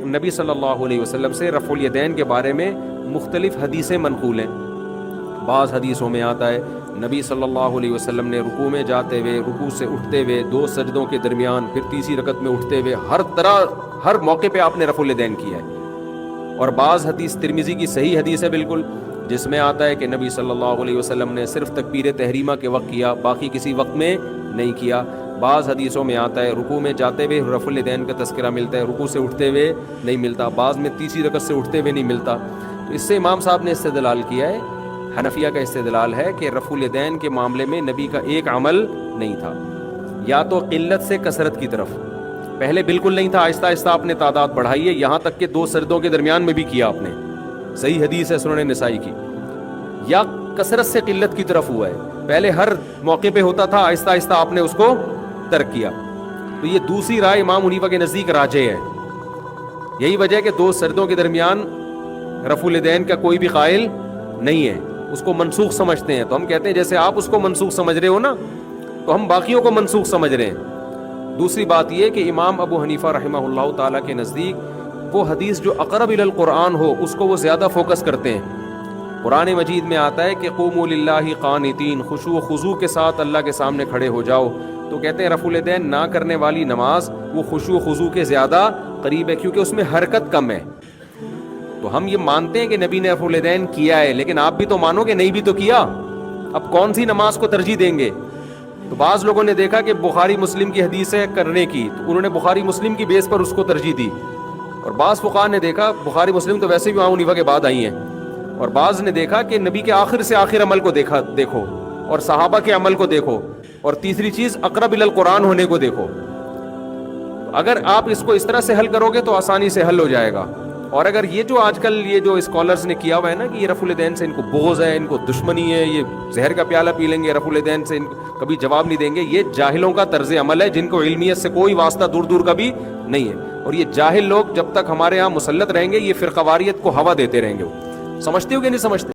نبی صلی اللہ علیہ وسلم سے رفع الیدین کے بارے میں مختلف حدیثیں منقول ہیں. بعض حدیثوں میں آتا ہے نبی صلی اللہ علیہ وسلم نے رکوع میں جاتے ہوئے، رکوع سے اٹھتے ہوئے، 2 سجدوں کے درمیان، پھر تیسری رکعت میں اٹھتے ہوئے، ہر موقع پہ آپ نے رفع الیدین کیا ہے. اور بعض حدیث ترمذی کی صحیح حدیث ہے بالکل، جس میں آتا ہے کہ نبی صلی اللہ علیہ وسلم نے صرف تکبیر تحریمہ کے وقت کیا، باقی کسی وقت میں نہیں کیا. بعض حدیثوں میں آتا ہے رکوع میں جاتے ہوئے رفع الیدین کا تذکرہ ملتا ہے، رکوع سے اٹھتے ہوئے نہیں ملتا، بعض میں تیسری رکعت سے اٹھتے ہوئے نہیں ملتا. تو اس سے امام صاحب نے استدلال کیا ہے، حنفیہ کا استدلال ہے کہ رفع الیدین کے معاملے میں نبی کا ایک عمل نہیں تھا، یا تو قلت سے کثرت کی طرف، پہلے بالکل نہیں تھا، آہستہ آہستہ آپ نے تعداد بڑھائی ہے، یہاں تک کہ 2 سجدوں کے درمیان میں بھی کیا آپ نے، صحیح حدیث ہے سنن نسائی کی. یا کثرت سے قلت کی طرف ہوا ہے، پہلے ہر موقع پہ ہوتا تھا، آہستہ آہستہ آپ نے اس کو ترک کیا. تو یہ دوسری رائے امام حنیفہ کے نزدیک راجح ہے. یہی وجہ ہے کہ 2 سجدوں کے درمیان رفع الیدین کا کوئی بھی قائل نہیں ہے، اس کو منسوخ سمجھتے ہیں. تو ہم کہتے ہیں جیسے آپ اس کو منسوخ سمجھ رہے ہو نا، تو ہم باقیوں کو منسوخ سمجھ رہے ہیں. دوسری بات یہ کہ امام ابو حنیفہ رحمہ اللہ تعالیٰ کے نزدیک وہ حدیث جو اقرب الی القرآن ہو اس کو وہ زیادہ فوکس کرتے ہیں. قرآن مجید میں آتا ہے کہ قوموا للہ قانتین، خشوع و خضوع کے ساتھ اللہ کے سامنے کھڑے ہو جاؤ. تو کہتے ہیں رفع الیدین نہ کرنے والی نماز وہ خشوع و خضوع کے زیادہ قریب ہے، کیونکہ اس میں حرکت کم ہے. تو ہم یہ مانتے ہیں کہ نبی نے رفع الیدین کیا ہے، لیکن آپ بھی تو مانو کہ نہیں بھی تو کیا. اب کون سی نماز کو ترجیح دیں گے؟ تو بعض لوگوں نے دیکھا کہ بخاری مسلم کی حدیث ہے کرنے کی، تو انہوں نے بخاری مسلم کی بیس پر اس کو ترجیح دی. اور بعض فقہاء نے دیکھا بخاری مسلم تو ویسے بھی امام حنیفہ کے بعد آئی ہیں، اور بعض نے دیکھا کہ نبی کے آخر سے آخر عمل کو دیکھو، اور صحابہ کے عمل کو دیکھو، اور تیسری چیز اقرب الی القرآن ہونے کو دیکھو. اگر آپ اس کو اس طرح سے حل کرو گے تو آسانی سے حل ہو جائے گا. اور اگر یہ جو آج کل یہ جو اسکالرز نے کیا ہوا ہے نا کہ یہ رفع الیدین سے ان کو بغض ہے، ان کو دشمنی ہے، یہ زہر کا پیالہ پی لیں گے رفع الیدین سے، ان کو کبھی جواب نہیں دیں گے، یہ جاہلوں کا طرز عمل ہے جن کو علمیت سے کوئی واسطہ دور دور کا بھی نہیں ہے. اور یہ جاہل لوگ جب تک ہمارے ہاں مسلط رہیں گے یہ فرقہ واریت کو ہوا دیتے رہیں گے. سمجھتے ہو کہ نہیں سمجھتے؟